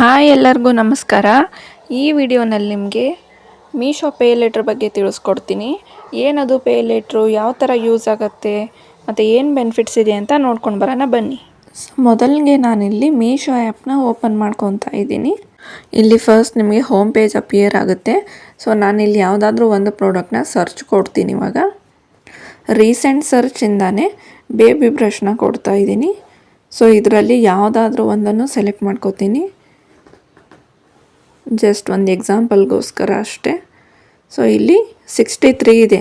Hi ಎಲ್ಲರಿಗೂ ನಮಸ್ಕಾರ. ಈ ವಿಡಿಯೋನಲ್ಲಿ ನಿಮಗೆ ಮೀಶೋ ಪೇ ಲೇಟರ್ ಬಗ್ಗೆ ತಿಳಿಸ್ಕೊಡ್ತೀನಿ. ಏನದು ಪೇ ಲೇಟ್ರು, ಯಾವ ಥರ ಯೂಸ್ ಆಗುತ್ತೆ ಮತ್ತು ಏನು ಬೆನಿಫಿಟ್ಸ್ ಇದೆ ಅಂತ ನೋಡ್ಕೊಂಡು ಬರೋಣ ಬನ್ನಿ. ಮೊದಲಿಗೆ ನಾನಿಲ್ಲಿ ಮೀಶೋ ಆ್ಯಪ್ನ ಓಪನ್ ಮಾಡ್ಕೊತಾ ಇದ್ದೀನಿ. ಇಲ್ಲಿ ಫಸ್ಟ್ ನಿಮಗೆ ಹೋಮ್ ಪೇಜ್ ಅಪಿಯರ್ ಆಗುತ್ತೆ. ಸೊ ನಾನಿಲ್ಲಿ ಯಾವುದಾದ್ರೂ ಒಂದು ಪ್ರಾಡಕ್ಟ್ನ ಸರ್ಚ್ ಕೊಡ್ತೀನಿ. ಇವಾಗ ರೀಸೆಂಟ್ ಸರ್ಚಿಂದಾನೆ ಬೇಬಿ ಬ್ರಷ್ನ ಕೊಡ್ತಾ ಇದ್ದೀನಿ. ಸೊ ಇದರಲ್ಲಿ ಯಾವುದಾದ್ರೂ ಒಂದನ್ನು ಸೆಲೆಕ್ಟ್ ಮಾಡ್ಕೋತೀನಿ. ಜಸ್ಟ್ ಒಂದು ಎಕ್ಸಾಂಪಲ್ಗೋಸ್ಕರ ಅಷ್ಟೇ. ಸೊ ಇಲ್ಲಿ 63 ಇದೆ,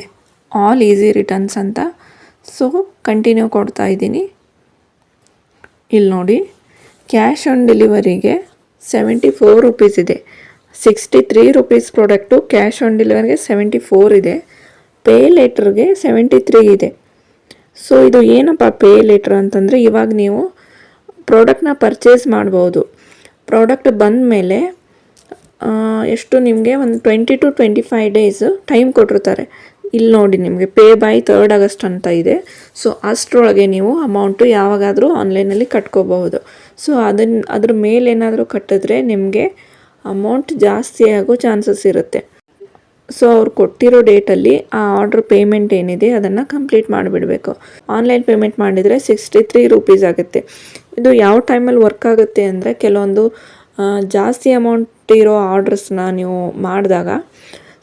ಆಲ್ ಈಸಿ ರಿಟರ್ನ್ಸ್ ಅಂತ. ಸೊ ಕಂಟಿನ್ಯೂ ಕೊಡ್ತಾ ಇದ್ದೀನಿ. ಇಲ್ಲಿ ನೋಡಿ, ಕ್ಯಾಶ್ ಆನ್ ಡೆಲಿವರಿಗೆ 74 ರುಪೀಸ್ ಇದೆ. 63 ರುಪೀಸ್ ಪ್ರಾಡಕ್ಟು ಕ್ಯಾಶ್ ಆನ್ ಡೆಲಿವರಿಗೆ 74 ಇದೆ. ಪೇ ಲೇಟ್ರಿಗೆ 73 ಇದೆ. ಸೊ ಇದು ಏನಪ್ಪ ಪೇ ಲೇಟ್ರ್ ಅಂತಂದರೆ, ಇವಾಗ ನೀವು ಪ್ರಾಡಕ್ಟ್ನ ಪರ್ಚೇಸ್ ಮಾಡ್ಬೋದು. ಪ್ರಾಡಕ್ಟ್ ಬಂದ ಮೇಲೆ ಎಷ್ಟು ನಿಮಗೆ ಒಂದು 20 to 25 ಡೇಸ್ ಟೈಮ್ ಕೊಟ್ಟಿರ್ತಾರೆ. ಇಲ್ಲಿ ನೋಡಿ, ನಿಮಗೆ ಪೇ ಬೈ 3rd ಆಗಸ್ಟ್ ಅಂತ ಇದೆ. ಸೊ ಅಷ್ಟರೊಳಗೆ ನೀವು ಅಮೌಂಟು ಯಾವಾಗಾದರೂ ಆನ್ಲೈನಲ್ಲಿ ಕಟ್ಕೋಬಹುದು. ಸೊ ಅದ್ರ ಮೇಲೇನಾದರೂ ಕಟ್ಟಿದ್ರೆ ನಿಮಗೆ ಅಮೌಂಟ್ ಜಾಸ್ತಿ ಆಗೋ ಚಾನ್ಸಸ್ ಇರುತ್ತೆ. ಸೊ ಅವ್ರು ಕೊಟ್ಟಿರೋ ಡೇಟಲ್ಲಿ ಆ ಆರ್ಡ್ರ್ ಪೇಮೆಂಟ್ ಏನಿದೆ ಅದನ್ನು ಕಂಪ್ಲೀಟ್ ಮಾಡಿಬಿಡಬೇಕು. ಆನ್ಲೈನ್ ಪೇಮೆಂಟ್ ಮಾಡಿದರೆ 63 ರುಪೀಸ್ ಆಗುತ್ತೆ. ಇದು ಯಾವ ಟೈಮಲ್ಲಿ ವರ್ಕ್ ಆಗುತ್ತೆ ಅಂದರೆ, ಕೆಲವೊಂದು ಜಾಸ್ತಿ ಅಮೌಂಟ್ ಇರೋ ಆರ್ಡ್ರಸ್ನ ನೀವು ಮಾಡಿದಾಗ,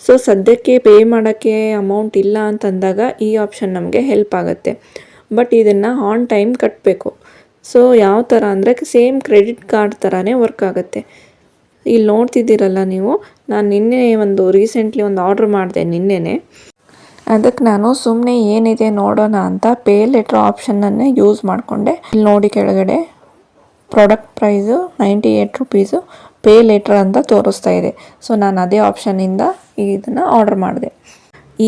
ಸೊ ಸದ್ಯಕ್ಕೆ ಪೇ ಮಾಡೋಕ್ಕೆ ಅಮೌಂಟ್ ಇಲ್ಲ ಅಂತಂದಾಗ ಈ ಆಪ್ಷನ್ ನಮಗೆ ಹೆಲ್ಪ್ ಆಗುತ್ತೆ. ಬಟ್ ಇದನ್ನು ಆನ್ ಟೈಮ್ ಕಟ್ಟಬೇಕು. ಸೊ ಯಾವ ಥರ ಅಂದರೆ, ಸೇಮ್ ಕ್ರೆಡಿಟ್ ಕಾರ್ಡ್ ಥರನೇ ವರ್ಕ್ ಆಗುತ್ತೆ. ಇಲ್ಲಿ ನೋಡ್ತಿದ್ದೀರಲ್ಲ ನೀವು, ನಾನು ನಿನ್ನೆ ರೀಸೆಂಟ್ಲಿ ಒಂದು ಆರ್ಡ್ರ್ ಮಾಡಿದೆ ನಿನ್ನೆನೆ. ಅದಕ್ಕೆ ನಾನು ಸುಮ್ಮನೆ ಏನಿದೆ ನೋಡೋಣ ಅಂತ ಪೇ ಲೆಟ್ರ್ ಆಪ್ಷನ್ನನ್ನೇ ಯೂಸ್ ಮಾಡಿಕೊಂಡೆ. ಇಲ್ಲಿ ನೋಡಿ, ಕೆಳಗಡೆ product price 98 rupees, pay litre ಅಂತ ತೋರಿಸ್ತಾ ಇದೆ. ಸೊ ನಾನು ಅದೇ ಆಪ್ಷನ್ನಿಂದ ಇದನ್ನು ಆರ್ಡರ್ ಮಾಡಿದೆ.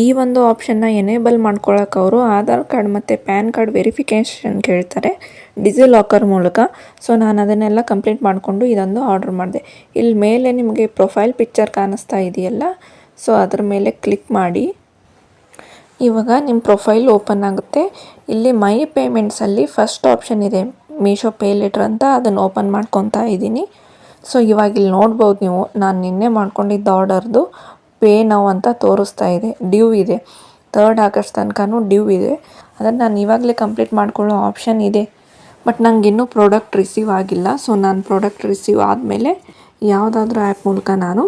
ಈ ಒಂದು ಆಪ್ಷನ್ನ ಎನೇಬಲ್ ಮಾಡ್ಕೊಳ್ಳೋಕೆ ಅವರು ಆಧಾರ್ ಕಾರ್ಡ್ ಮತ್ತು ಪ್ಯಾನ್ ಕಾರ್ಡ್ ವೆರಿಫಿಕೇಷನ್ ಕೇಳ್ತಾರೆ ಡಿಜಿಲಾಕರ್ ಮೂಲಕ. ಸೊ ನಾನು ಅದನ್ನೆಲ್ಲ ಕಂಪ್ಲೀಟ್ ಮಾಡಿಕೊಂಡು ಇದೊಂದು ಆರ್ಡರ್ ಮಾಡಿದೆ. ಇಲ್ಲಿ ಮೇಲೆ ನಿಮಗೆ ಪ್ರೊಫೈಲ್ ಪಿಕ್ಚರ್ ಕಾಣಿಸ್ತಾ ಇದೆಯಲ್ಲ, ಸೊ ಅದ್ರ ಮೇಲೆ ಕ್ಲಿಕ್ ಮಾಡಿ. ಇವಾಗ ನಿಮ್ಮ ಪ್ರೊಫೈಲ್ ಓಪನ್ ಆಗುತ್ತೆ. ಇಲ್ಲಿ ಮೈ ಪೇಮೆಂಟ್ಸಲ್ಲಿ ಫಸ್ಟ್ ಆಪ್ಷನ್ ಇದೆ ಮೀಶೋ ಪೇ ಲೇಟರ್ ಅಂತ, ಅದನ್ನು ಓಪನ್ ಮಾಡ್ಕೊತಾ ಇದ್ದೀನಿ. ಸೊ ಇವಾಗ ಇಲ್ಲಿ ನೋಡ್ಬೋದು ನೀವು, ನಾನು ನಿನ್ನೆ ಮಾಡ್ಕೊಂಡಿದ್ದ ಆರ್ಡರ್ದು ಪೇ ನೌ ಅಂತ ತೋರಿಸ್ತಾ ಇದೆ. ಡ್ಯೂ ಇದೆ, 3rd ಆಗಸ್ಟ್ ತನಕನೂ ಡ್ಯೂ ಇದೆ. ಅದನ್ನು ನಾನು ಇವಾಗಲೇ ಕಂಪ್ಲೀಟ್ ಮಾಡ್ಕೊಳ್ಳೋ ಆಪ್ಷನ್ ಇದೆ. ಬಟ್ ನಂಗೆ ಇನ್ನೂ ಪ್ರಾಡಕ್ಟ್ ರಿಸೀವ್ ಆಗಿಲ್ಲ. ಸೊ ನಾನು ಪ್ರಾಡಕ್ಟ್ ರಿಸೀವ್ ಆದಮೇಲೆ ಯಾವುದಾದ್ರೂ ಆ್ಯಪ್ ಮೂಲಕ ನಾನು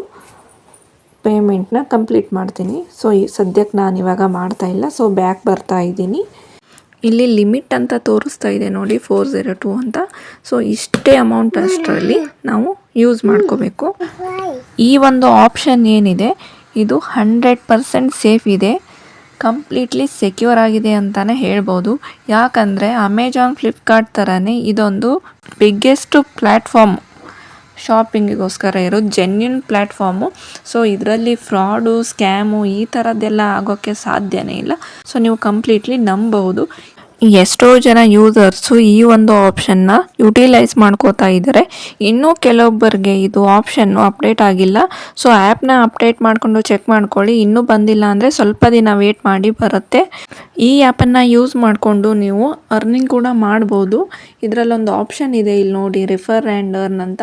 ಪೇಮೆಂಟ್ನ ಕಂಪ್ಲೀಟ್ ಮಾಡ್ತೀನಿ. ಸೊ ಸದ್ಯಕ್ಕೆ ನಾನು ಇವಾಗ ಮಾಡ್ತಾಯಿಲ್ಲ. ಸೊ ಬ್ಯಾಕ್ ಬರ್ತಾ ಇದ್ದೀನಿ. ಇಲ್ಲಿ ಲಿಮಿಟ್ ಅಂತ ತೋರಿಸ್ತಾ ಇದೆ ನೋಡಿ, 402 ಅಂತ. ಸೊ ಇಷ್ಟೇ ಅಮೌಂಟ್ ಅಷ್ಟರಲ್ಲಿ ನಾವು ಯೂಸ್ ಮಾಡ್ಕೋಬೇಕು. ಈ ಒಂದು ಆಪ್ಷನ್ ಏನಿದೆ ಇದು 100% ಸೇಫ್ ಇದೆ, ಕಂಪ್ಲೀಟ್ಲಿ ಸೆಕ್ಯೂರ್ ಆಗಿದೆ ಅಂತಲೇ ಹೇಳ್ಬೋದು. ಯಾಕಂದರೆ ಅಮೆಜಾನ್, ಫ್ಲಿಪ್ಕಾರ್ಟ್ ಥರನೇ ಇದೊಂದು ಬಿಗ್ಗೆಸ್ಟ್ ಪ್ಲ್ಯಾಟ್ಫಾರ್ಮ್ ಶಾಪಿಂಗಿಗೋಸ್ಕರ ಇರೋದು, ಜೆನ್ಯೂನ್ ಪ್ಲ್ಯಾಟ್ಫಾರ್ಮು. ಸೊ ಇದರಲ್ಲಿ ಫ್ರಾಡು, ಸ್ಕ್ಯಾಮು ಈ ಥರದ್ದೆಲ್ಲ ಆಗೋಕ್ಕೆ ಸಾಧ್ಯನೇ ಇಲ್ಲ. ಸೊ ನೀವು ಕಂಪ್ಲೀಟ್ಲಿ ನಂಬಬಹುದು. ಎಷ್ಟೋ ಜನ ಯೂಸರ್ಸು ಈ ಒಂದು ಆಪ್ಷನ್ನ ಯುಟಿಲೈಸ್ ಮಾಡ್ಕೋತಾ ಇದ್ದಾರೆ. ಇನ್ನೂ ಕೆಲವೊಬ್ಬರಿಗೆ ಇದು ಆಪ್ಷನ್ನು ಅಪ್ಡೇಟ್ ಆಗಿಲ್ಲ. ಸೊ ಆ್ಯಪ್ನ ಅಪ್ಡೇಟ್ ಮಾಡಿಕೊಂಡು ಚೆಕ್ ಮಾಡ್ಕೊಳ್ಳಿ. ಇನ್ನೂ ಬಂದಿಲ್ಲ ಅಂದರೆ ಸ್ವಲ್ಪ ದಿನ ವೇಟ್ ಮಾಡಿ, ಬರುತ್ತೆ. ಈ ಆ್ಯಪನ್ನು ಯೂಸ್ ಮಾಡಿಕೊಂಡು ನೀವು ಅರ್ನಿಂಗ್ ಕೂಡ ಮಾಡ್ಬೋದು. ಇದರಲ್ಲೊಂದು ಆಪ್ಷನ್ ಇದೆ, ಇಲ್ಲಿ ನೋಡಿ, ರೆಫರ್ ಆ್ಯಂಡ್ ಅರ್ನ್ ಅಂತ.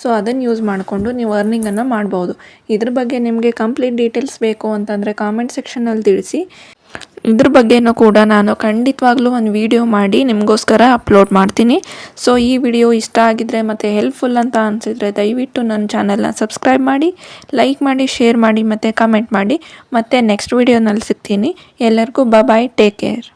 ಸೊ ಅದನ್ನು ಯೂಸ್ ಮಾಡಿಕೊಂಡು ನೀವು ಅರ್ನಿಂಗನ್ನು ಮಾಡ್ಬೋದು. ಇದ್ರ ಬಗ್ಗೆ ನಿಮಗೆ ಕಂಪ್ಲೀಟ್ ಡೀಟೇಲ್ಸ್ ಬೇಕು ಅಂತಂದರೆ ಕಾಮೆಂಟ್ ಸೆಕ್ಷನಲ್ಲಿ ತಿಳಿಸಿ. ಇದ್ರ ಬಗ್ಗೆನೂ ಕೂಡ ನಾನು ಖಂಡಿತವಾಗ್ಲೂ ಒಂದು ವಿಡಿಯೋ ಮಾಡಿ ನಿಮಗೋಸ್ಕರ ಅಪ್ಲೋಡ್ ಮಾಡ್ತೀನಿ. ಸೊ ಈ ವಿಡಿಯೋ ಇಷ್ಟ ಆಗಿದ್ರೆ ಮತ್ತು ಹೆಲ್ಪ್ಫುಲ್ ಅಂತ ಅನಿಸಿದರೆ ದಯವಿಟ್ಟು ನನ್ನ ಚಾನಲ್ನ ಸಬ್ಸ್ಕ್ರೈಬ್ ಮಾಡಿ, ಲೈಕ್ ಮಾಡಿ, ಶೇರ್ ಮಾಡಿ ಮತ್ತು ಕಮೆಂಟ್ ಮಾಡಿ. ಮತ್ತು ನೆಕ್ಸ್ಟ್ ವಿಡಿಯೋನಲ್ಲಿ ಸಿಗ್ತೀನಿ. ಎಲ್ಲರಿಗೂ ಬಾಯ್, ಟೇಕ್ ಕೇರ್.